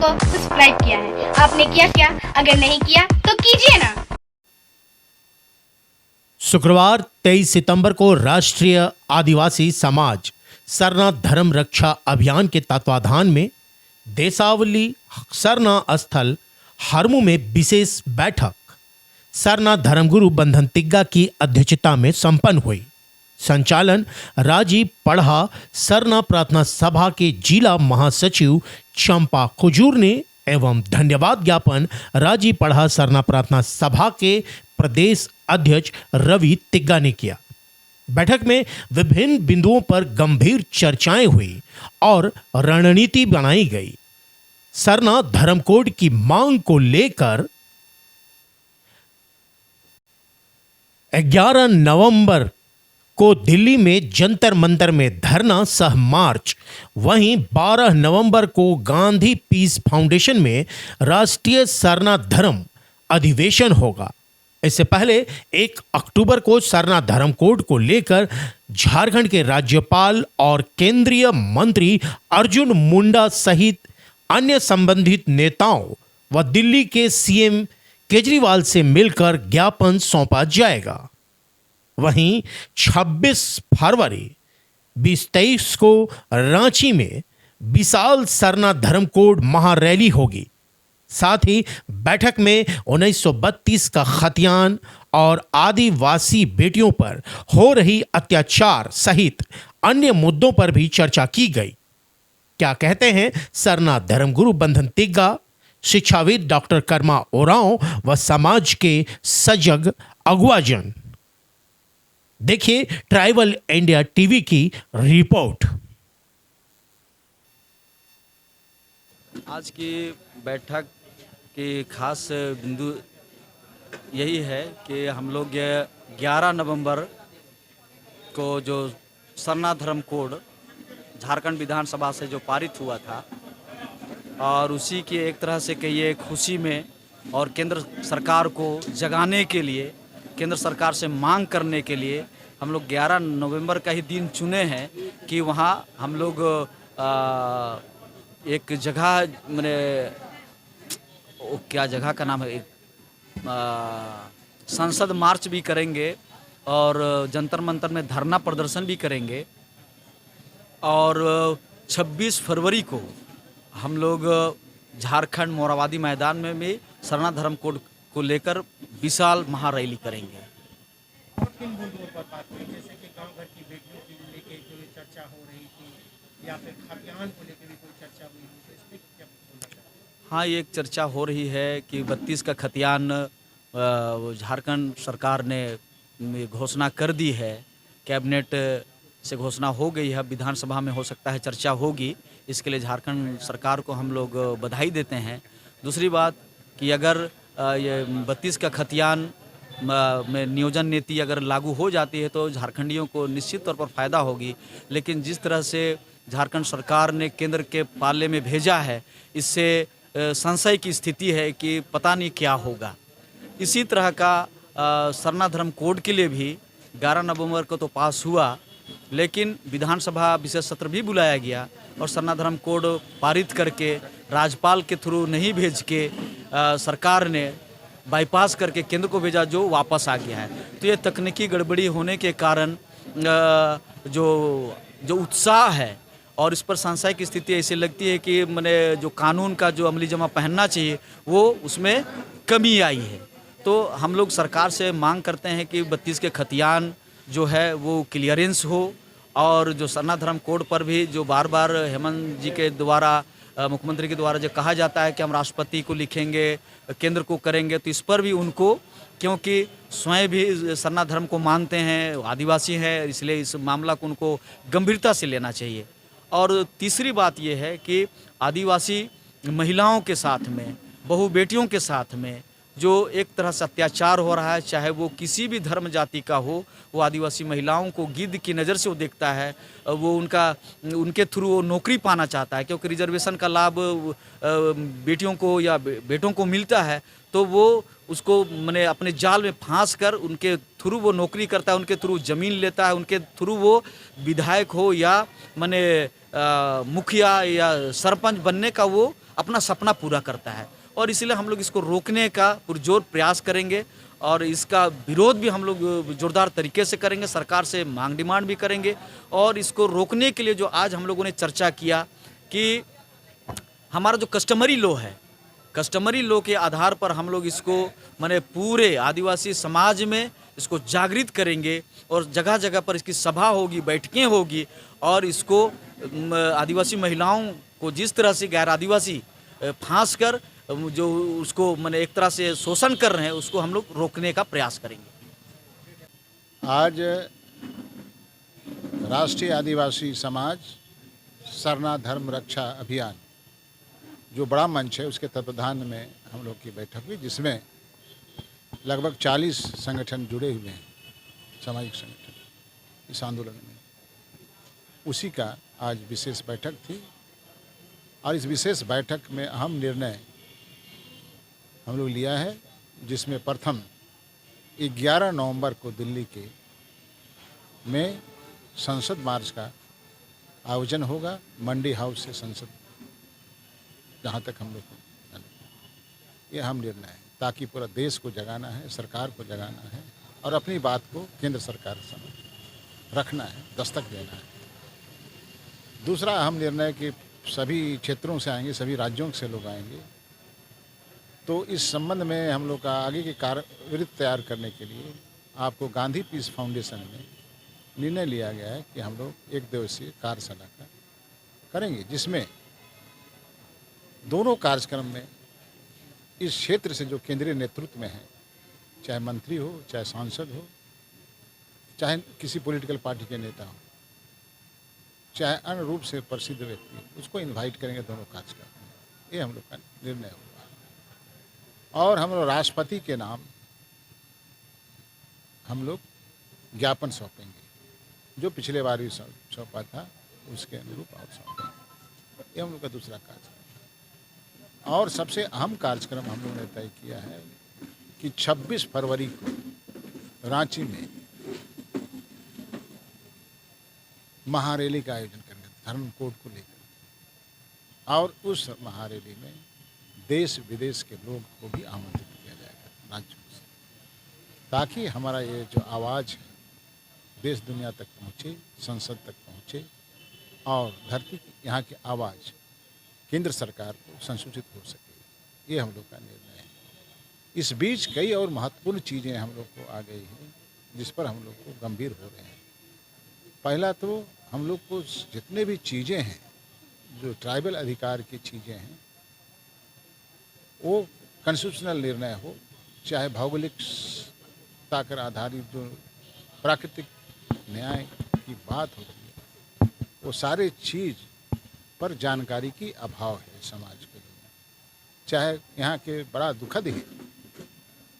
को सब्सक्राइब किया है। आपने किया क्या? अगर नहीं किया तो कीजिए ना। शुक्रवार 23 सितंबर को राष्ट्रीय आदिवासी समाज सरना धर्म रक्षा अभियान के तत्वाधान में देसावली सरना स्थल हरमू में विशेष बैठक सरना धर्मगुरु बंधन तिग्गा की अध्यक्षता में संपन्न हुई। संचालन राजीव पढ़ा सरना प्रार्थना सभा के जिला महासचिव चंपा खुजूर ने एवं धन्यवाद ज्ञापन राजीव पढ़ा सरना प्रार्थना सभा के प्रदेश अध्यक्ष रवि तिग्गा ने किया। बैठक में विभिन्न बिंदुओं पर गंभीर चर्चाएं हुई और रणनीति बनाई गई। सरना धर्म कोड की मांग को लेकर 11 नवंबर को दिल्ली में जंतर मंतर में धरना सह मार्च, वहीं 12 नवंबर को गांधी पीस फाउंडेशन में राष्ट्रीय सरना धर्म अधिवेशन होगा। इससे पहले 1 अक्टूबर को सरना धर्म कोड को लेकर झारखंड के राज्यपाल और केंद्रीय मंत्री अर्जुन मुंडा सहित अन्य संबंधित नेताओं व दिल्ली के सीएम केजरीवाल से मिलकर ज्ञापन सौंपा जाएगा। वहीं 26 फरवरी 2023 को रांची में विशाल सरना धर्म कोड महारैली होगी। साथ ही बैठक में 1932 का खतियान और आदिवासी बेटियों पर हो रही अत्याचार सहित अन्य मुद्दों पर भी चर्चा की गई। क्या कहते हैं सरना धर्मगुरु बंधन तिग्गा, शिक्षाविद डॉक्टर कर्मा ओरांव व समाज के सजग अगुवाजन। देखिए ट्राइबल इंडिया टीवी की रिपोर्ट। आज की बैठक की खास बिंदु यही है कि हम लोग 11 नवंबर को जो सरना धर्म कोड झारखंड विधानसभा से जो पारित हुआ था और उसी की एक तरह से कहिए खुशी में और केंद्र सरकार को जगाने के लिए, केंद्र सरकार से मांग करने के लिए हम लोग 11 नवंबर का ही दिन चुने हैं कि वहाँ हम लोग एक जगह मैंने क्या जगह का नाम है, संसद मार्च भी करेंगे और जंतर मंतर में धरना प्रदर्शन भी करेंगे। और 26 फरवरी को हम लोग झारखंड मोराबादी मैदान में भी सरना धर्म कोड को लेकर विशाल महारैली करेंगे। और किन मुद्दों पर बात हुई, जैसे कि गांव घर की बेटियों की लेके जो चर्चा हो रही थी या फिर खतियान को लेकर भी कोई चर्चा हुई, तो इस पे क्या बोलना चाहते हैं? हाँ, ये एक चर्चा हो रही है कि 32 का खतियान झारखंड सरकार ने घोषणा कर दी है, कैबिनेट से घोषणा हो गई है, विधानसभा में हो सकता है चर्चा होगी। इसके लिए झारखंड सरकार को हम लोग बधाई देते हैं। दूसरी बात कि अगर ये 32 का खतियान में नियोजन नीति अगर लागू हो जाती है तो झारखंडियों को निश्चित तौर पर फ़ायदा होगी। लेकिन जिस तरह से झारखंड सरकार ने केंद्र के पाले में भेजा है, इससे संशय की स्थिति है कि पता नहीं क्या होगा। इसी तरह का सरना धर्म कोड के लिए भी 11 नवंबर को तो पास हुआ, लेकिन विधानसभा विशेष सत्र भी बुलाया गया और सरना धर्म कोड पारित करके राज्यपाल के थ्रू नहीं भेज के सरकार ने बाईपास करके केंद्र को भेजा, जो वापस आ गया है। तो ये तकनीकी गड़बड़ी होने के कारण जो उत्साह है और इस पर संशय की स्थिति ऐसी लगती है कि मैंने जो कानून का जो अमली जमा पहनना चाहिए वो उसमें कमी आई है। तो हम लोग सरकार से मांग करते हैं कि 32 के खतियान जो है वो क्लियरेंस हो और जो सरना धर्म कोड पर भी जो बार बार हेमंत जी के द्वारा, मुख्यमंत्री के द्वारा जो कहा जाता है कि हम राष्ट्रपति को लिखेंगे, केंद्र को करेंगे, तो इस पर भी उनको, क्योंकि स्वयं भी सरना धर्म को मानते हैं, आदिवासी हैं, इसलिए इस मामला को उनको गंभीरता से लेना चाहिए। और तीसरी बात ये है कि आदिवासी महिलाओं के साथ में, बहू बेटियों के साथ में जो एक तरह से अत्याचार हो रहा है, चाहे वो किसी भी धर्म जाति का हो, वो आदिवासी महिलाओं को गिद्ध की नज़र से वो देखता है, वो उनके थ्रू वो नौकरी पाना चाहता है, क्योंकि रिजर्वेशन का लाभ बेटियों को या बेटों को मिलता है, तो वो उसको मैंने अपने जाल में फांस कर उनके थ्रू वो नौकरी करता है, उनके थ्रू ज़मीन लेता है, उनके थ्रू वो विधायक हो या मैंने मुखिया या सरपंच बनने का वो अपना सपना पूरा करता है। और इसलिए हम लोग इसको रोकने का पुरजोर प्रयास करेंगे और इसका विरोध भी हम लोग जोरदार तरीके से करेंगे, सरकार से मांग डिमांड भी करेंगे। और इसको रोकने के लिए जो आज हम लोगों ने चर्चा किया कि हमारा जो कस्टमरी लॉ है, कस्टमरी लॉ के आधार पर हम लोग इसको माने पूरे आदिवासी समाज में इसको जागृत करेंगे और जगह जगह पर इसकी सभा होगी, बैठकें होगी और इसको आदिवासी महिलाओं को जिस तरह से गैर आदिवासी फांस कर जो उसको माने एक तरह से शोषण कर रहे हैं, उसको हम लोग रोकने का प्रयास करेंगे। आज राष्ट्रीय आदिवासी समाज सरना धर्म रक्षा अभियान जो बड़ा मंच है, उसके तत्वाधान में हम लोग की बैठक हुई, जिसमें लगभग 40 संगठन जुड़े हुए हैं, सामाजिक संगठन इस आंदोलन में। उसी का आज विशेष बैठक थी और इस विशेष बैठक में अहम निर्णय हम लोग लिया है, जिसमें प्रथम 11 नवंबर को दिल्ली के में संसद मार्च का आयोजन होगा। मंडी हाउस से संसद, जहाँ तक हम लोग को ये अहम निर्णय है, ताकि पूरा देश को जगाना है, सरकार को जगाना है और अपनी बात को केंद्र सरकार समझ रखना है, दस्तक देना है। दूसरा अहम निर्णय कि सभी क्षेत्रों से आएंगे, सभी राज्यों से लोग आएंगे, तो इस संबंध में हम लोग का आगे की कार्यवृत्ति तैयार करने के लिए आपको गांधी पीस फाउंडेशन में निर्णय लिया गया है कि हम लोग 1 दिवसीय कार्यशाला का करेंगे, जिसमें दोनों कार्यक्रम में इस क्षेत्र से जो केंद्रीय नेतृत्व में है, चाहे मंत्री हो, चाहे सांसद हो, चाहे किसी पॉलिटिकल पार्टी के नेता हो, चाहे अन्य रूप से प्रसिद्ध व्यक्ति हो, उसको इनवाइट करेंगे दोनों कार्यक्रम में। ये हम लोग का निर्णय होगा। और हम लोग राष्ट्रपति के नाम हम लोग ज्ञापन सौंपेंगे, जो पिछले बार भी सौंपा था उसके अनुरूप और सौंपेंगे। ये हम लोग का दूसरा कार्यक्रम। और सबसे अहम कार्यक्रम हम लोगों ने तय किया है कि 26 फरवरी को रांची में महारैली का आयोजन करेंगे धर्म कोड को लेकर, और उस महारैली में देश विदेश के लोग को भी आमंत्रित किया जाएगा राज्यों से, ताकि हमारा ये जो आवाज़ है देश दुनिया तक पहुँचे, संसद तक पहुँचे और धरती की यहाँ की आवाज़ केंद्र सरकार को संसूचित हो सके। ये हम लोग का निर्णय है। इस बीच कई और महत्वपूर्ण चीज़ें हम लोग को आ गई हैं, जिस पर हम लोग को गंभीर हो रहे हैं। पहला तो हम लोग को जितने भी चीज़ें हैं, जो ट्राइबल अधिकार की चीज़ें हैं, वो कॉन्स्टिट्यूशनल निर्णय हो, चाहे भौगोलिकता पर आधारित जो प्राकृतिक न्याय की बात हो रही है, वो सारे चीज़ पर जानकारी की अभाव है समाज के लिए। चाहे यहाँ के बड़ा दुखद है,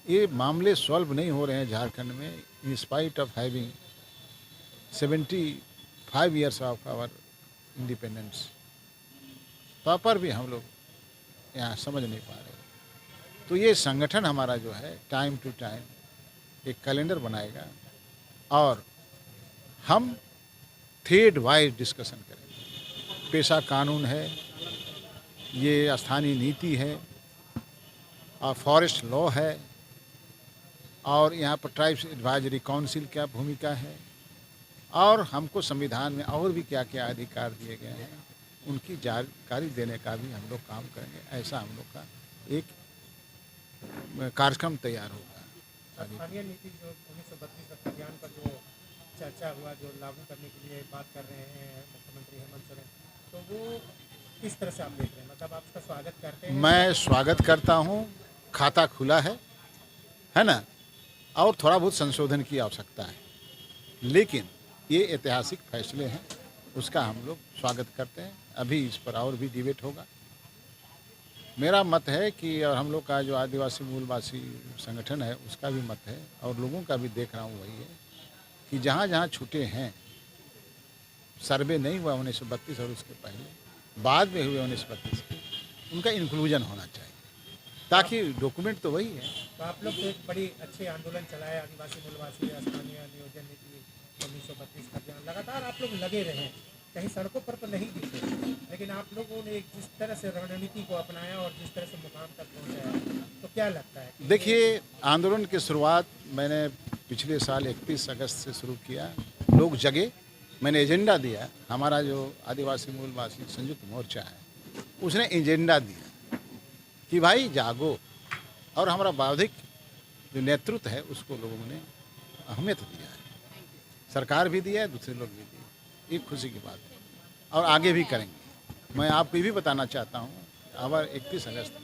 ये मामले सॉल्व नहीं हो रहे हैं झारखंड में, in spite of having 75 years of our independence, तो पर भी हम लोग यहाँ समझ नहीं पा रहे। तो ये संगठन हमारा जो है टाइम टू टाइम एक कैलेंडर बनाएगा और हम थ्रेड वाइज डिस्कशन करेंगे। पेशा कानून है, ये स्थानीय नीति है और फॉरेस्ट लॉ है, और यहाँ पर ट्राइब्स एडवाइजरी काउंसिल क्या भूमिका है, और हमको संविधान में और भी क्या क्या अधिकार दिए गए हैं, उनकी जानकारी देने का भी हम लोग काम करेंगे। ऐसा हम लोग का एक कार्यक्रम तैयार होगा। स्थानीय नीति जो 1932 रक्षा अभियान पर जो चर्चा हुआ, जो लागू करने के लिए बात कर रहे हैं मुख्यमंत्री हेमंत सोरेन, तो वो किस तरह से आप देख रहे हैं? मतलब आप उसका स्वागत करते हैं? मैं स्वागत करता हूँ, खाता खुला है ना, और थोड़ा बहुत संशोधन की आवश्यकता है, लेकिन ये ऐतिहासिक फैसले हैं, उसका हम लोग स्वागत करते हैं। अभी इस पर और भी डिबेट होगा। मेरा मत है कि, और हम लोग का जो आदिवासी मूलवासी संगठन है उसका भी मत है, और लोगों का भी देख रहा हूँ वही है कि जहाँ जहाँ छूटे हैं, सर्वे नहीं हुआ 1932 और उसके पहले, बाद में हुए 1932 के, उनका इंक्लूजन होना चाहिए, ताकि डॉक्यूमेंट तो वही है। तो आप लोग तो एक बड़ी अच्छे आंदोलन चलाए, आदिवासी मूलवासी स्थानीय नियोजन नीति 1932 का अभियान, लगातार आप लोग लगे रहे, कहीं सड़कों पर तो नहीं दिखे, लेकिन आप लोगों ने जिस तरह से रणनीति को अपनाया और जिस तरह से मुकाम तक पहुंचाया, तो क्या लगता है कि देखिए, आंदोलन की शुरुआत मैंने पिछले साल 31 अगस्त से शुरू किया। लोग जगे, मैंने एजेंडा दिया। हमारा जो आदिवासी मूलवासी संयुक्त मोर्चा है, उसने एजेंडा दिया कि भाई जागो, और हमारा बौद्धिक जो नेतृत्व है उसको लोगों ने अहमियत दिया है। सरकार भी दिया है, दूसरे लोग भी दिए। एक खुशी की बात है, और आगे भी करेंगे। मैं आपको ये भी बताना चाहता हूँ, हमारा 31 अगस्त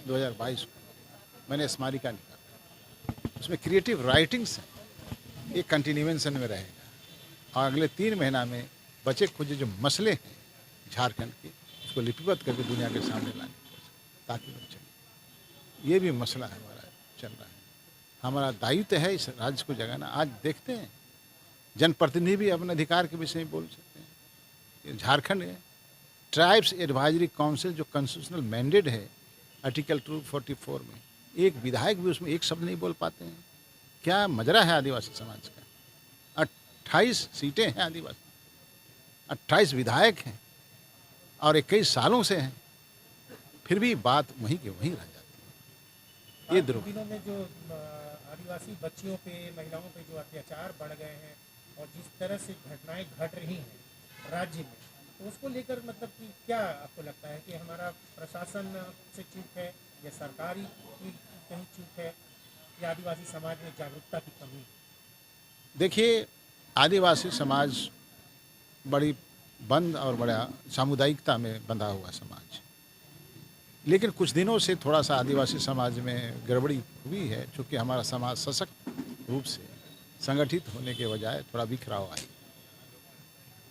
2022 को मैंने स्मारिका निकाला, उसमें क्रिएटिव राइटिंग्स हैं, एक कंटिन्यूएशन में रहेगा, और अगले 3 महीना में बचे खुचे जो मसले हैं झारखंड के, उसको लिपिबद्ध करके दुनिया के सामने लाने की कोशिश, ताकि लोग चले। ये भी मसला हमारा चल रहा है। हमारा दायित्व है इस राज्य को जगाना। आज देखते हैं जनप्रतिनिधि भी अपने अधिकार के विषय में बोल सकते हैं। झारखंड है, ट्राइब्स एडवाइजरी काउंसिल जो कॉन्स्टिट्यूशनल मैंडेट है आर्टिकल 244 में, एक विधायक भी उसमें एक शब्द नहीं बोल पाते हैं। क्या मजरा है आदिवासी समाज का? 28 सीटें हैं आदिवासी, 28 विधायक हैं, और 21 सालों से हैं, फिर भी बात वहीं के वहीं रह जाती है। ये इन दिनों में जो आदिवासी बच्चियों पे, महिलाओं पे जो अत्याचार बढ़ गए हैं और जिस तरह से घटनाएं घट रही हैं राज्य में, तो उसको लेकर मतलब कि क्या आपको लगता है कि हमारा प्रशासन से चूक है, या सरकारी की कहीं चूक है, या आदिवासी समाज में जागरूकता की कमी है? देखिए, आदिवासी समाज बड़ी बंद और बड़ा सामुदायिकता में बंधा हुआ समाज, लेकिन कुछ दिनों से थोड़ा सा आदिवासी समाज में गड़बड़ी हुई है, चूँकि हमारा समाज सशक्त रूप से संगठित होने के बजाय थोड़ा बिखराव आई।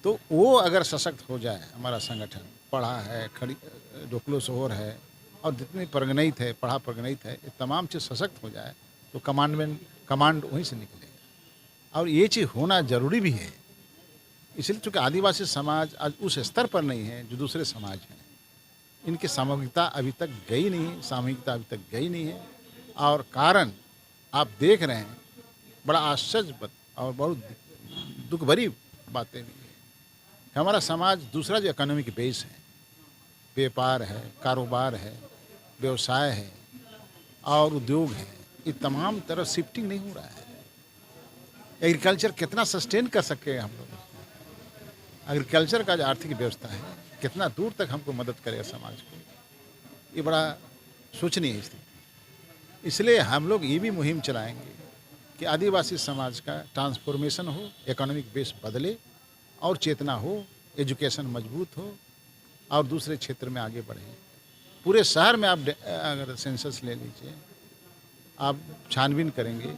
तो वो अगर सशक्त हो जाए, हमारा संगठन पढ़ा है, खड़ी डोकलो शोहर है, और जितनी परगनित है, पढ़ा परगनित है, ये तमाम चीज़ सशक्त हो जाए, तो कमांड वहीं से निकलेगा। और ये चीज़ होना ज़रूरी भी है। इसलिए चूँकि आदिवासी समाज आज उस स्तर पर नहीं है जो दूसरे समाज हैं, इनकी सामूहिकता अभी तक गई नहीं है, और कारण आप देख रहे हैं, बड़ा आश्चर्य और बहुत दुख भरी बातें भी है। हमारा समाज दूसरा जो इकोनॉमिक बेस है, व्यापार है, कारोबार है, व्यवसाय है और उद्योग है, ये तमाम तरफ शिफ्टिंग नहीं हो रहा है। एग्रीकल्चर कितना सस्टेन कर सकेगा हम लोग? एग्रीकल्चर का जो आर्थिक व्यवस्था है, कितना दूर तक हमको मदद करेगा समाज को? ये बड़ा सोचनीय स्थिति। इसलिए हम लोग ये भी मुहिम चलाएंगे कि आदिवासी समाज का ट्रांसफॉर्मेशन हो, इकोनॉमिक बेस बदले और चेतना हो, एजुकेशन मजबूत हो और दूसरे क्षेत्र में आगे बढ़े। पूरे शहर में आप अगर सेंसस ले लीजिए, आप छानबीन करेंगे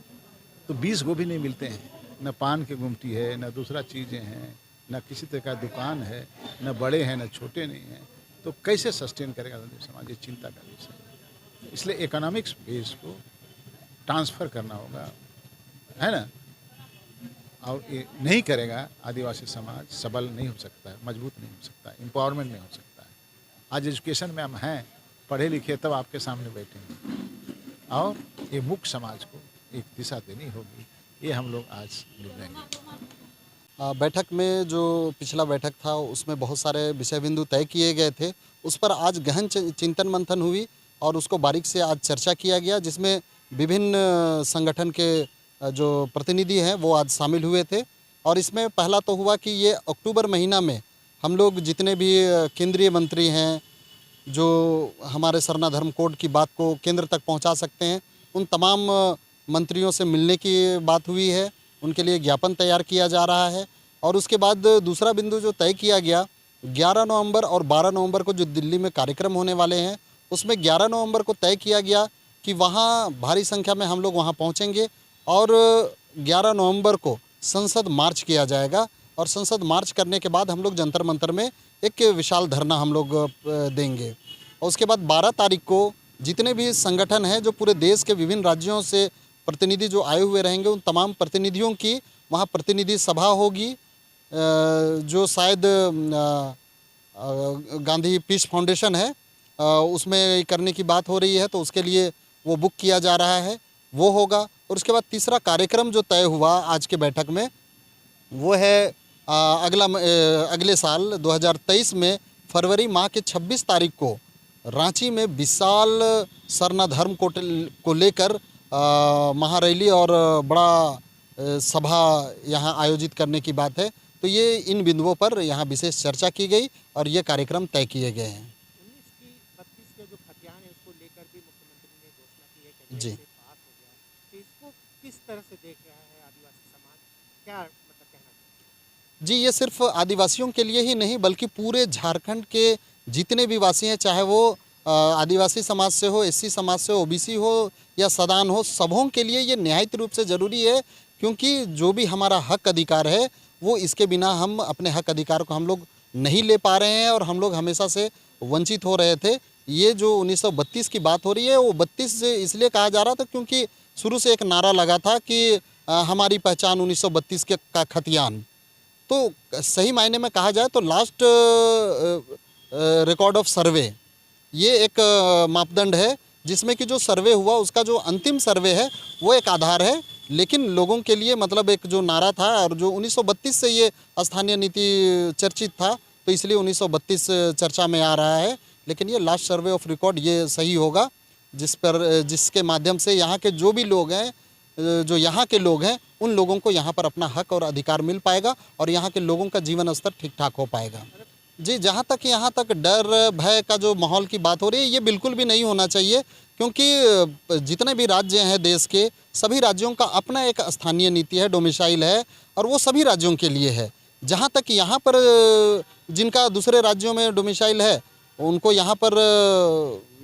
तो 20 गो भी नहीं मिलते हैं। न पान की गुमटी है, न दूसरा चीज़ें हैं, न किसी तरह का दुकान है, न बड़े हैं न छोटे नहीं हैं। तो कैसे सस्टेन करेगा समाज? ये चिंता का विषय है। इसलिए इकोनॉमिक्स बेस को ट्रांसफ़र करना होगा, है ना? और ये नहीं करेगा, आदिवासी समाज सबल नहीं हो सकता है, मजबूत नहीं हो सकता है, एम्पावरमेंट नहीं हो सकता है। आज एजुकेशन में हम हैं, पढ़े लिखे, तब आपके सामने बैठेंगे, और ये मुख्य समाज को एक दिशा देनी होगी। ये हम लोग आज निर्णय लेंगे। बैठक में जो पिछला बैठक था उसमें बहुत सारे विषय बिंदु तय किए गए थे, उस पर आज गहन चिंतन मंथन हुई और उसको बारीक से आज चर्चा किया गया, जिसमें विभिन्न संगठन के जो प्रतिनिधि हैं वो आज शामिल हुए थे। और इसमें पहला तो हुआ कि ये अक्टूबर महीना में हम लोग जितने भी केंद्रीय मंत्री हैं जो हमारे सरना धर्म कोड की बात को केंद्र तक पहुंचा सकते हैं, उन तमाम मंत्रियों से मिलने की बात हुई है, उनके लिए ज्ञापन तैयार किया जा रहा है। और उसके बाद दूसरा बिंदु जो तय किया गया, 11 नवंबर और 12 नवंबर को जो दिल्ली में कार्यक्रम होने वाले हैं, उसमें 11 नवंबर को तय किया गया कि वहाँ भारी संख्या में हम लोग वहाँ पहुँचेंगे और 11 नवंबर को संसद मार्च किया जाएगा। और संसद मार्च करने के बाद हम लोग जंतर मंतर में एक विशाल धरना हम लोग देंगे। और उसके बाद 12 तारीख को जितने भी संगठन हैं जो पूरे देश के विभिन्न राज्यों से प्रतिनिधि जो आए हुए रहेंगे, उन तमाम प्रतिनिधियों की वहाँ प्रतिनिधि सभा होगी, जो शायद गांधी पीस फाउंडेशन है उसमें करने की बात हो रही है, तो उसके लिए वो बुक किया जा रहा है, वो होगा। और उसके बाद तीसरा कार्यक्रम जो तय हुआ आज के बैठक में, वो है अगले साल 2023 में फरवरी माह के 26 तारीख को रांची में विशाल सरना धर्म को लेकर महारैली और बड़ा सभा यहाँ आयोजित करने की बात है। तो ये इन बिंदुओं पर यहाँ विशेष चर्चा की गई और ये कार्यक्रम तय किए गए हैं। 19 की 32 के जो खतियान है उसको लेकर भी मुख्यमंत्री ने घोषणा की है कि जी। से पास हो गया, तो इसको किस तरह से देख रहा है आदिवासी समाज, क्या मतलब कहना चाहिए? जी, ये सिर्फ आदिवासियों के लिए ही नहीं बल्कि पूरे झारखंड के जितने भी वासी हैं, चाहे वो आदिवासी समाज से हो, एससी समाज से हो, ओबीसी हो या सदान हो, सबों के लिए ये निहायत रूप से ज़रूरी है। क्योंकि जो भी हमारा हक अधिकार है वो इसके बिना हम अपने हक अधिकार को हम लोग नहीं ले पा रहे हैं और हम लोग हमेशा से वंचित हो रहे थे। ये जो 1932 की बात हो रही है वो 32 इसलिए कहा जा रहा था क्योंकि शुरू से एक नारा लगा था कि हमारी पहचान 1932 के का खतियान। तो सही मायने में कहा जाए तो लास्ट रिकॉर्ड ऑफ सर्वे ये एक मापदंड है जिसमें कि जो सर्वे हुआ उसका जो अंतिम सर्वे है वो एक आधार है। लेकिन लोगों के लिए मतलब एक जो नारा था और जो 1932 से ये स्थानीय नीति चर्चित था तो इसलिए 1932 चर्चा में आ रहा है। लेकिन ये लास्ट सर्वे ऑफ रिकॉर्ड ये सही होगा जिसके माध्यम से यहाँ के जो भी लोग हैं, जो यहाँ के लोग हैं, उन लोगों को यहाँ पर अपना हक और अधिकार मिल पाएगा और यहाँ के लोगों का जीवन स्तर ठीक ठाक हो पाएगा। जी, जहाँ तक यहाँ तक डर भय का जो माहौल की बात हो रही है ये बिल्कुल भी नहीं होना चाहिए क्योंकि जितने भी राज्य हैं देश के सभी राज्यों का अपना एक स्थानीय नीति है, डोमिसाइल है और वो सभी राज्यों के लिए है। जहाँ तक यहाँ पर जिनका दूसरे राज्यों में डोमिसाइल है उनको यहाँ पर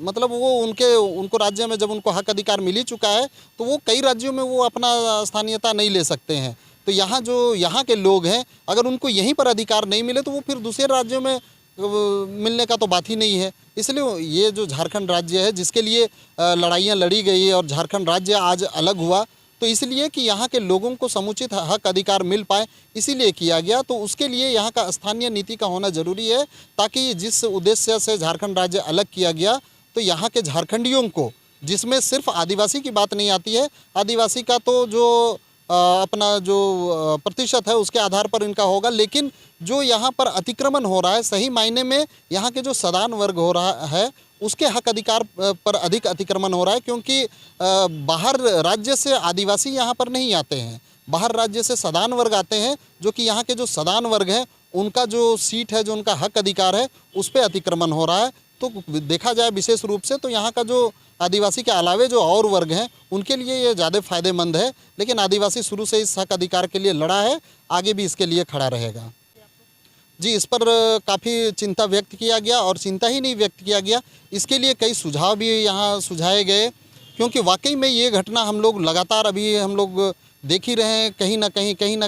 मतलब वो उनको राज्य में जब उनको हक अधिकार मिल ही चुका है तो वो कई राज्यों में वो अपना स्थानीयता नहीं ले सकते हैं। तो यहाँ जो यहाँ के लोग हैं अगर उनको यहीं पर अधिकार नहीं मिले तो वो फिर दूसरे राज्यों में मिलने का तो बात ही नहीं है। इसलिए ये जो झारखंड राज्य है जिसके लिए लड़ाइयाँ लड़ी गई और झारखंड राज्य आज अलग हुआ तो इसलिए कि यहाँ के लोगों को समुचित हक अधिकार मिल पाए इसीलिए किया गया। तो उसके लिए यहाँ का स्थानीय नीति का होना ज़रूरी है ताकि जिस उद्देश्य से झारखंड राज्य अलग किया गया तो यहाँ के झारखंडियों को, जिसमें सिर्फ आदिवासी की बात नहीं आती है, आदिवासी का तो जो अपना जो प्रतिशत है उसके आधार पर इनका होगा, लेकिन जो यहाँ पर अतिक्रमण हो रहा है सही मायने में यहाँ के जो सदान वर्ग हो रहा है उसके हक अधिकार पर अधिक अतिक्रमण हो रहा है क्योंकि बाहर राज्य से आदिवासी यहाँ पर नहीं आते हैं, बाहर राज्य से सदान वर्ग आते हैं जो कि यहाँ के जो सदान वर्ग हैं उनका जो सीट है, जो उनका हक अधिकार है उस पर अतिक्रमण हो रहा है। तो देखा जाए विशेष रूप से तो यहाँ का जो आदिवासी के अलावे जो और वर्ग हैं उनके लिए ये ज़्यादा फायदेमंद है। लेकिन आदिवासी शुरू से इस हक अधिकार के लिए लड़ा है, आगे भी इसके लिए खड़ा रहेगा। जी, इस पर काफ़ी चिंता व्यक्त किया गया और चिंता ही नहीं व्यक्त किया गया, इसके लिए कई सुझाव भी यहाँ सुझाए गए क्योंकि वाकई में ये घटना हम लोग लगातार अभी हम लोग देख ही रहे हैं। कहीं ना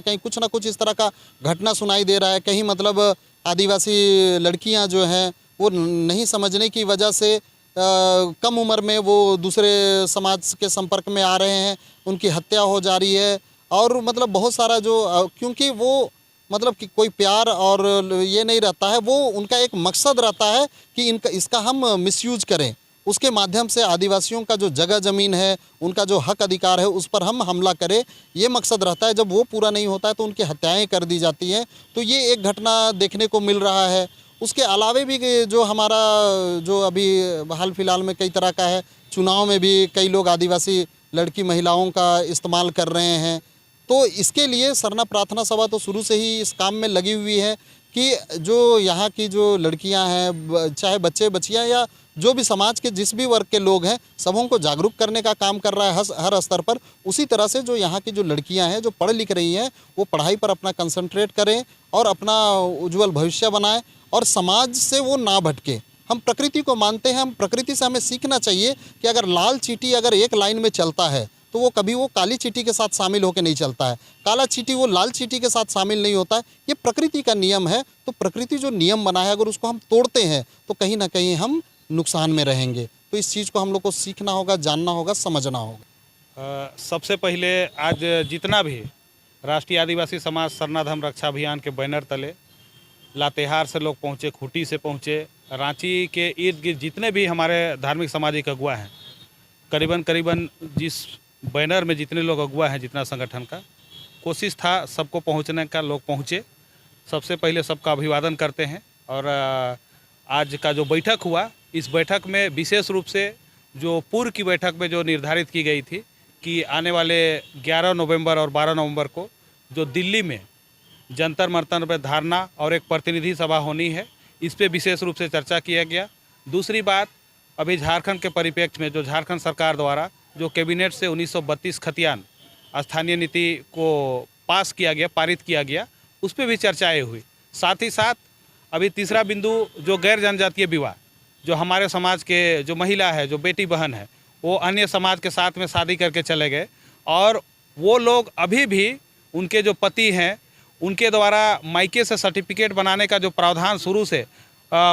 कहीं कुछ ना कुछ इस तरह का घटना सुनाई दे रहा है। कहीं मतलब आदिवासी लड़कियाँ जो हैं वो नहीं समझने की वजह से कम उम्र में वो दूसरे समाज के संपर्क में आ रहे हैं, उनकी हत्या हो जा रही है और मतलब बहुत सारा जो क्योंकि वो मतलब कि कोई प्यार और ये नहीं रहता है, वो उनका एक मकसद रहता है कि इसका हम मिसयूज करें, उसके माध्यम से आदिवासियों का जो जगह ज़मीन है, उनका जो हक अधिकार है उस पर हम हमला करें, ये मकसद रहता है। जब वो पूरा नहीं होता है तो उनकी हत्याएं कर दी जाती हैं। तो ये एक घटना देखने को मिल रहा है। उसके अलावे भी जो हमारा जो अभी हाल फिलहाल में कई तरह का है, चुनाव में भी कई लोग आदिवासी लड़की महिलाओं का इस्तेमाल कर रहे हैं। तो इसके लिए सरना प्रार्थना सभा तो शुरू से ही इस काम में लगी हुई है कि जो यहाँ की जो लड़कियाँ हैं, चाहे बच्चे बच्चियाँ या जो भी समाज के जिस भी वर्ग के लोग हैं, सबों को जागरूक करने का काम कर रहा है हर स्तर पर। उसी तरह से जो यहाँ की जो लड़कियाँ हैं जो पढ़ लिख रही हैं वो पढ़ाई पर अपना कंसंट्रेट करें और अपना उज्जवल भविष्य बनाएं और समाज से वो ना भटके। हम प्रकृति को मानते हैं, हम प्रकृति से हमें सीखना चाहिए कि अगर लाल चींटी अगर एक लाइन में चलता है तो वो कभी वो काली चींटी के साथ शामिल होकर नहीं चलता है, काला चींटी वो लाल चींटी के साथ शामिल नहीं होता है। ये प्रकृति का नियम है। तो प्रकृति जो नियम बना है अगर उसको हम तोड़ते हैं तो कहीं ना कहीं हम नुकसान में रहेंगे। तो इस चीज़ को हम लोग को सीखना होगा, जानना होगा, समझना होगा। सबसे पहले आज जितना भी राष्ट्रीय आदिवासी समाज सरना धर्म रक्षा अभियान के बैनर तले लातेहार से लोग पहुँचे, खूंटी से पहुँचे, रांची के इर्द गिर्द जितने भी हमारे धार्मिक सामाजिक अगुआ हैं, करीबन जिस बैनर में जितने लोग अगुआ हैं, जितना संगठन का कोशिश था सबको पहुंचने का, लोग पहुंचे सबसे पहले सबका अभिवादन करते हैं। और आज का जो बैठक हुआ, इस बैठक में विशेष रूप से जो पूर्व की बैठक में जो निर्धारित की गई थी कि आने वाले 11 नवंबर और 12 नवंबर को जो दिल्ली में जंतर मंतर पर धरना और एक प्रतिनिधि सभा होनी है, इस पे विशेष रूप से चर्चा किया गया। दूसरी बात, अभी झारखंड के परिप्रेक्ष्य में जो झारखंड सरकार द्वारा जो कैबिनेट से 1932 खतियान स्थानीय नीति को पास किया गया, पारित किया गया, उस पर भी चर्चाएँ हुई। साथ ही साथ अभी तीसरा बिंदु जो गैर जनजातीय विवाह, जो हमारे समाज के जो महिला है, जो बेटी बहन है, वो अन्य समाज के साथ में शादी करके चले गए और वो लोग अभी भी उनके जो पति हैं उनके द्वारा मायके से सर्टिफिकेट बनाने का जो प्रावधान शुरू से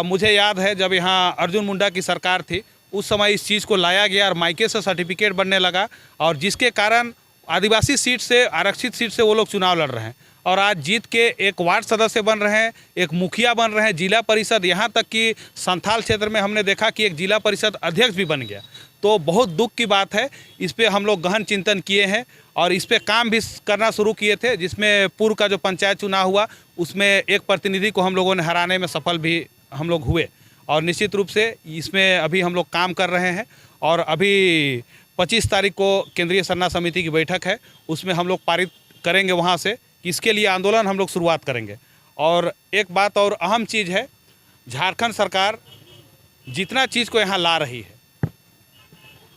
मुझे याद है जब यहाँ अर्जुन मुंडा की सरकार थी उस समय इस चीज़ को लाया गया और मायके से सर्टिफिकेट बनने लगा, और जिसके कारण आदिवासी सीट से, आरक्षित सीट से वो लोग चुनाव लड़ रहे हैं और आज जीत के एक वार्ड सदस्य बन रहे हैं, एक मुखिया बन रहे हैं, जिला परिषद, यहाँ तक कि संथाल क्षेत्र में हमने देखा कि एक जिला परिषद अध्यक्ष भी बन गया। तो बहुत दुख की बात है। इस पे हम लोग गहन चिंतन किए हैं और इस पे काम भी करना शुरू किए थे, जिसमें पूर्व का जो पंचायत चुनाव हुआ उसमें एक प्रतिनिधि को हम लोगों ने हराने में सफल भी हम लोग हुए और निश्चित रूप से इसमें अभी हम लोग काम कर रहे हैं। और अभी 25 तारीख को केंद्रीय सरना समिति की बैठक है, उसमें हम लोग पारित करेंगे वहाँ से कि इसके लिए आंदोलन हम लोग शुरुआत करेंगे। और एक बात और अहम चीज़ है, झारखंड सरकार जितना चीज़ को यहाँ ला रही है,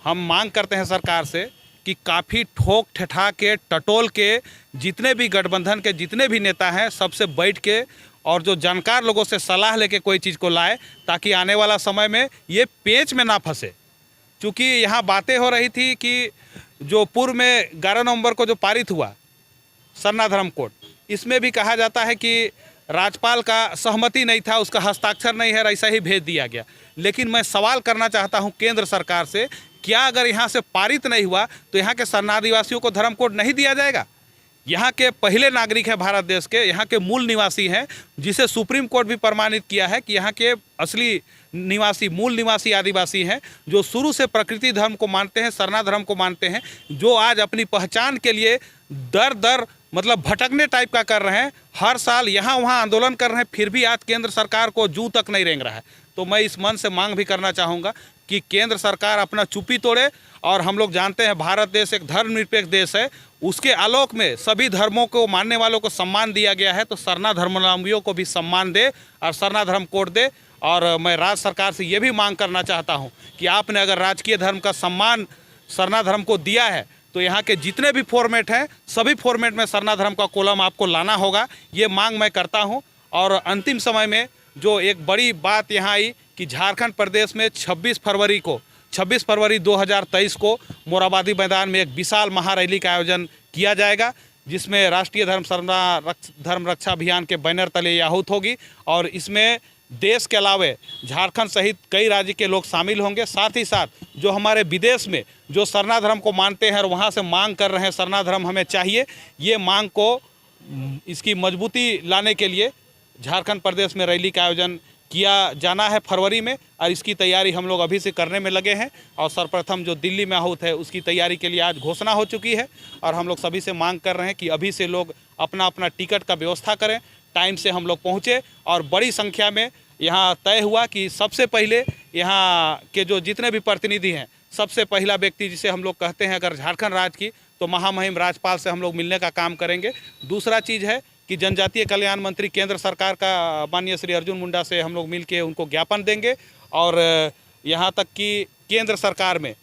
हम मांग करते हैं सरकार से कि काफ़ी ठोक ठठा के टटोल के जितने भी गठबंधन के जितने भी नेता हैं सबसे बैठ के और जो जानकार लोगों से सलाह लेके कोई चीज़ को लाए, ताकि आने वाला समय में ये पेंच में ना फंसे। क्योंकि यहाँ बातें हो रही थी कि जो पूर्व में 11 नवंबर को जो पारित हुआ सरना धर्म कोड, इसमें भी कहा जाता है कि राज्यपाल का सहमति नहीं था, उसका हस्ताक्षर नहीं है, ऐसा ही भेज दिया गया। लेकिन मैं सवाल करना चाहता हूं केंद्र सरकार से, क्या अगर यहाँ से पारित नहीं हुआ तो यहाँ के सरना आदिवासियों को धर्म कोड नहीं दिया जाएगा? यहाँ के पहले नागरिक हैं भारत देश के, यहाँ के मूल निवासी हैं, जिसे सुप्रीम कोर्ट भी प्रमाणित किया है कि यहाँ के असली निवासी, मूल निवासी आदिवासी हैं, जो शुरू से प्रकृति धर्म को मानते हैं, सरना धर्म को मानते हैं, जो आज अपनी पहचान के लिए दर दर मतलब भटकने टाइप का कर रहे हैं। हर साल यहाँ वहाँ आंदोलन कर रहे हैं, फिर भी आज केंद्र सरकार को जू तक नहीं रेंग रहा है। तो मैं इस मन से मांग भी करना चाहूँगा कि केंद्र सरकार अपना चुप्पी तोड़े। और हम लोग जानते हैं भारत देश एक धर्मनिरपेक्ष देश है, उसके आलोक में सभी धर्मों को मानने वालों को सम्मान दिया गया है, तो सरना धर्मावलंबियों को भी सम्मान दे और सरना धर्म कोड दे। और मैं राज्य सरकार से ये भी मांग करना चाहता हूँ कि आपने अगर राजकीय धर्म का सम्मान सरना धर्म को दिया है तो यहाँ के जितने भी फॉर्मेट हैं सभी फॉर्मेट में सरना धर्म का कॉलम आपको लाना होगा, ये मांग मैं करता हूँ। और अंतिम समय में जो एक बड़ी बात यहाँ आई कि झारखंड प्रदेश में 26 फरवरी 2023 को मोराबादी मैदान में एक विशाल महारैली का आयोजन किया जाएगा, जिसमें राष्ट्रीय धर्म रक्षा अभियान के बैनर तले आहूत होगी। और इसमें देश के अलावा झारखंड सहित कई राज्य के लोग शामिल होंगे। साथ ही साथ जो हमारे विदेश में जो सरना धर्म को मानते हैं और वहाँ से मांग कर रहे हैं सरना धर्म हमें चाहिए, ये मांग को इसकी मजबूती लाने के लिए झारखंड प्रदेश में रैली का आयोजन किया जाना है फरवरी में, और इसकी तैयारी हम लोग अभी से करने में लगे हैं। और सर्वप्रथम जो दिल्ली में आहूत है उसकी तैयारी के लिए आज घोषणा हो चुकी है और हम लोग सभी से मांग कर रहे हैं कि अभी से लोग अपना अपना टिकट का व्यवस्था करें, टाइम से हम लोग पहुँचे। और बड़ी संख्या में यहाँ तय हुआ कि सबसे पहले यहाँ के जो जितने भी प्रतिनिधि हैं, सबसे पहला व्यक्ति जिसे हम लोग कहते हैं अगर झारखंड राज्य की, तो महामहिम राज्यपाल से हम लोग मिलने का काम करेंगे। दूसरा चीज़ है कि जनजातीय कल्याण मंत्री केंद्र सरकार का माननीय श्री अर्जुन मुंडा से हम लोग मिल के उनको ज्ञापन देंगे। और यहाँ तक कि केंद्र सरकार में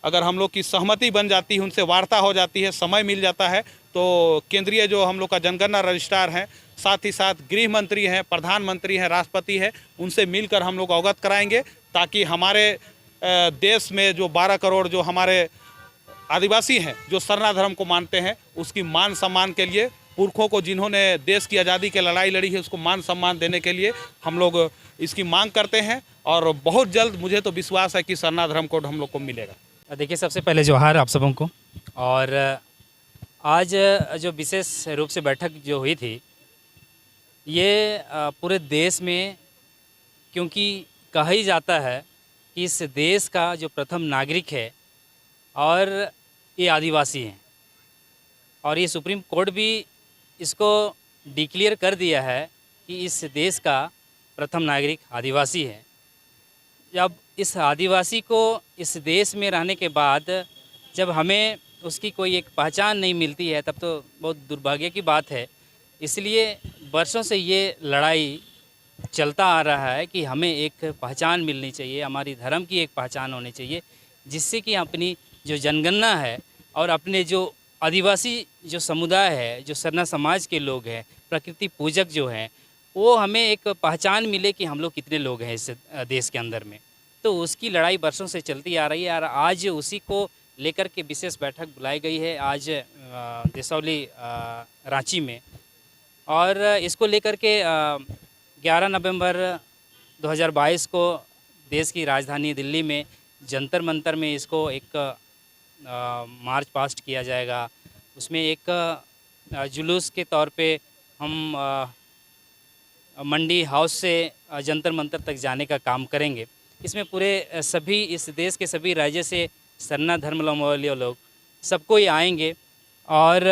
अगर हम लोग की सहमति बन जाती है, उनसे वार्ता हो जाती है, समय मिल जाता है, तो केंद्रीय जो हम लोग का जनगणना रजिस्ट्रार हैं, साथ ही साथ गृह मंत्री हैं, प्रधानमंत्री हैं, राष्ट्रपति हैं, उनसे मिलकर हम लोग अवगत कराएंगे, ताकि हमारे देश में जो 12 करोड़ जो हमारे आदिवासी हैं जो सरना धर्म को मानते हैं, उसकी मान सम्मान के लिए, पुरखों को जिन्होंने देश की आज़ादी की लड़ाई लड़ी है उसको मान सम्मान देने के लिए हम लोग इसकी मांग करते हैं। और बहुत जल्द मुझे तो विश्वास है कि सरना धर्म कोड हम लोग को मिलेगा। देखिए, सबसे पहले जोहार आप सबों को। और आज जो विशेष रूप से बैठक जो हुई थी, ये पूरे देश में, क्योंकि कहा ही जाता है कि इस देश का जो प्रथम नागरिक है और ये आदिवासी हैं, और ये सुप्रीम कोर्ट भी इसको डिक्लेयर कर दिया है कि इस देश का प्रथम नागरिक आदिवासी है। जब इस आदिवासी को इस देश में रहने के बाद जब हमें उसकी कोई एक पहचान नहीं मिलती है, तब तो बहुत दुर्भाग्य की बात है। इसलिए वर्षों से ये लड़ाई चलता आ रहा है कि हमें एक पहचान मिलनी चाहिए, हमारी धर्म की एक पहचान होनी चाहिए, जिससे कि अपनी जो जनगणना है और अपने जो आदिवासी जो समुदाय है, जो सरना समाज के लोग हैं, प्रकृति पूजक जो हैं, वो हमें एक पहचान मिले कि हम लोग कितने लोग हैं इस देश के अंदर में। तो उसकी लड़ाई वर्षों से चलती आ रही है और आज उसी को लेकर के विशेष बैठक बुलाई गई है आज देसौली रांची में। और इसको लेकर के 11 नवंबर 2022 को देश की राजधानी दिल्ली में जंतर मंतर में इसको एक मार्च पास्ट किया जाएगा। उसमें एक जुलूस के तौर पे हम मंडी हाउस से जंतर मंतर तक जाने का काम करेंगे। इसमें पूरे सभी इस देश के सभी राज्य से सरना धर्मावलंबी लोग सब कोई आएंगे और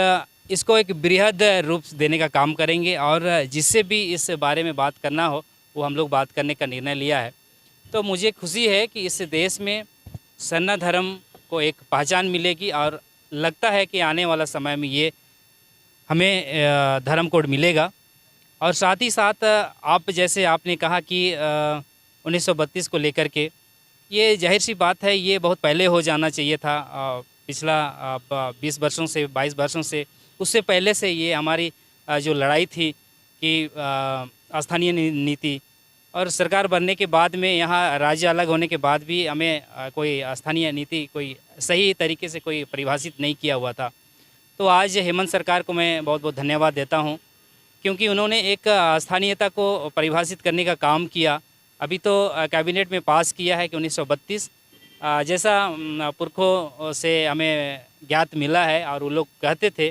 इसको एक बृहद रूप देने का काम करेंगे और जिससे भी इस बारे में बात करना हो वो हम लोग बात करने का निर्णय लिया है। तो मुझे खुशी है कि इस देश में सरना धर्म को एक पहचान मिलेगी और लगता है कि आने वाला समय में ये हमें धर्म कोड मिलेगा। और साथ ही साथ आप जैसे आपने कहा कि 1932 को लेकर के ये जाहिर सी बात है, ये बहुत पहले हो जाना चाहिए था। पिछला 20 वर्षों से 22 वर्षों से उससे पहले से ये हमारी जो लड़ाई थी कि स्थानीय नीति और सरकार बनने के बाद में यहाँ राज्य अलग होने के बाद भी हमें कोई स्थानीय नीति कोई सही तरीके से कोई परिभाषित नहीं किया हुआ था। तो आज हेमंत सरकार को मैं बहुत बहुत धन्यवाद देता हूँ, क्योंकि उन्होंने एक स्थानीयता को परिभाषित करने का काम किया। अभी तो कैबिनेट में पास किया है कि 1932 जैसा पुरखों से हमें ज्ञात मिला है और वो लोग कहते थे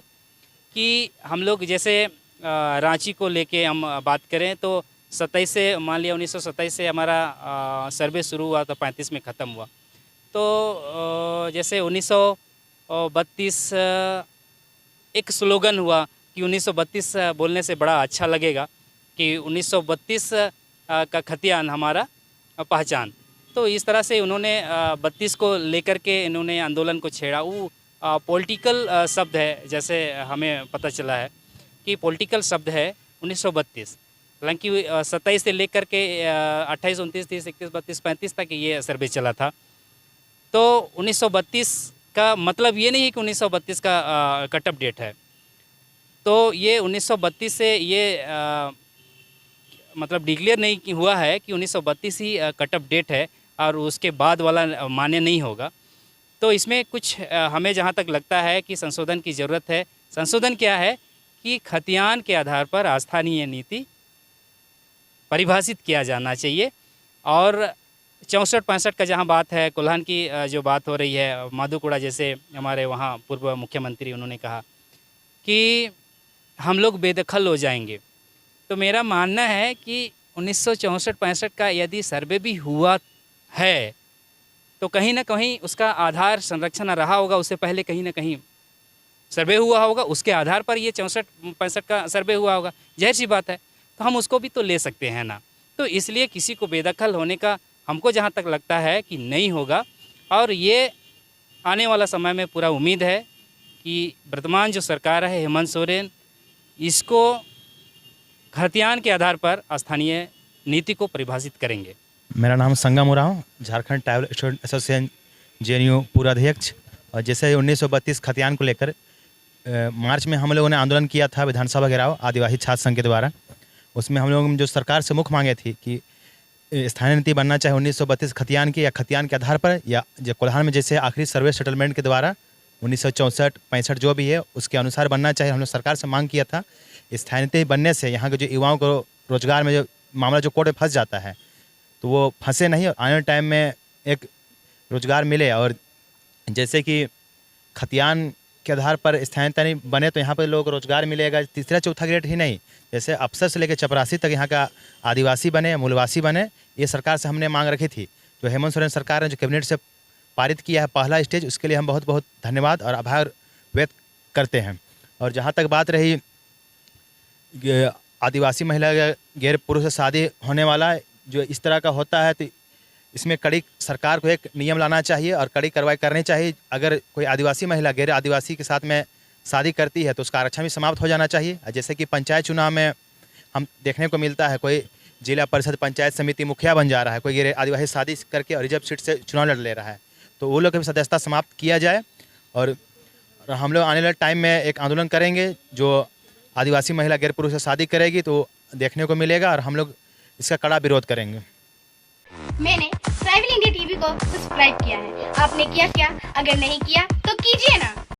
कि हम लोग जैसे रांची को लेके हम बात करें तो 27 से मान लिया 1927 से हमारा सर्वे शुरू हुआ तो 35 में ख़त्म हुआ। तो जैसे 1932 एक स्लोगन हुआ कि 1932 बोलने से बड़ा अच्छा लगेगा कि 1932 का खतियान हमारा पहचान। तो इस तरह से उन्होंने 32 को लेकर के इन्होंने आंदोलन को छेड़ा। वो पॉलिटिकल शब्द है, जैसे हमें पता चला है कि पॉलिटिकल शब्द है 1932। हालांकि 27 से लेकर के 28, 29, 30, 31, 32, 35 तक ये सर्वे चला था। तो 1932 का मतलब ये नहीं है कि 1932 का कट ऑफ डेट है। तो ये 1932 से ये मतलब डिक्लेयर नहीं हुआ है कि 1932 ही कट ऑफ डेट है और उसके बाद वाला मान्य नहीं होगा। तो इसमें कुछ हमें जहाँ तक लगता है कि संशोधन की ज़रूरत है। संशोधन क्या है कि खतियान के आधार पर स्थानीय नीति परिभाषित किया जाना चाहिए। और 64-65 का जहाँ बात है, कोल्हान की जो बात हो रही है, माधुकुड़ा जैसे हमारे वहाँ पूर्व मुख्यमंत्री उन्होंने कहा कि हम लोग बेदखल हो जाएंगे। तो मेरा मानना है कि 1964-65 का यदि सर्वे भी हुआ है तो कहीं ना कहीं उसका आधार संरक्षण रहा होगा, उससे पहले कहीं ना कहीं सर्वे हुआ होगा, उसके आधार पर ये 64-65 का सर्वे हुआ होगा। जाहिर सी बात है, तो हम उसको भी तो ले सकते हैं ना। तो इसलिए किसी को बेदखल होने का हमको जहाँ तक लगता है कि नहीं होगा। और ये आने वाला समय में पूरा उम्मीद है कि वर्तमान जो सरकार है हेमंत सोरेन इसको खतियान के आधार पर स्थानीय नीति को परिभाषित करेंगे। मेरा नाम Sangam Oraon, Jharkhand tribal student association JNU पूर्व अध्यक्ष। और जैसे 1932 खतियान को लेकर मार्च में हम लोगों ने आंदोलन किया था विधानसभा घेराव आदिवासी छात्र संघ के द्वारा। उसमें हम लोगों ने जो सरकार से मुख्य मांगे थी कि स्थानीय नीति बनना चाहे 1932 खतियान की या खतियान के आधार पर, या जो कोल्हान में जैसे आखिरी सर्वे सेटलमेंट के द्वारा 1964-65 जो भी है उसके अनुसार बनना चाहिए। हम लोग सरकार से मांग किया था। स्थानीय नीति बनने से यहाँ के जो युवाओं को रोजगार में जो मामला जो कोर्ट में फंस जाता है तो वो फंसे नहीं, आने वाले टाइम में एक रोजगार मिले। और जैसे कि खतियान के आधार पर स्थानीयता नहीं बने तो यहाँ पर लोग रोजगार मिलेगा। तीसरा चौथा ग्रेड ही नहीं, जैसे अफसर से लेकर चपरासी तक यहाँ का आदिवासी बने, मूलवासी बने, ये सरकार से हमने मांग रखी थी। जो हेमंत सोरेन सरकार ने जो कैबिनेट से पारित किया है पहला स्टेज, उसके लिए हम बहुत बहुत धन्यवाद और आभार व्यक्त करते हैं। और जहाँ तक बात रही आदिवासी महिला गैर पुरुष से शादी होने वाला जो इस तरह का होता है, तो इसमें कड़ी सरकार को एक नियम लाना चाहिए और कड़ी कार्रवाई करनी चाहिए। अगर कोई आदिवासी महिला गैर आदिवासी के साथ में शादी करती है तो उसका आरक्षण भी समाप्त हो जाना चाहिए। जैसे कि पंचायत चुनाव में हम देखने को मिलता है, कोई जिला परिषद पंचायत समिति मुखिया बन जा रहा है, कोई गैर आदिवासी शादी करके और रिजर्व सीट से चुनाव लड़ ले रहा है, तो वो लोग की भी सदस्यता समाप्त किया जाए। और हम लोग आने वाले टाइम में एक आंदोलन करेंगे, जो आदिवासी महिला गैर पुरुष से शादी करेगी तो देखने को मिलेगा और हम लोग इसका कड़ा विरोध करेंगे। मैंने ट्रैवल इंडिया टीवी को सब्सक्राइब किया है, आपने किया क्या? अगर नहीं किया तो कीजिए ना।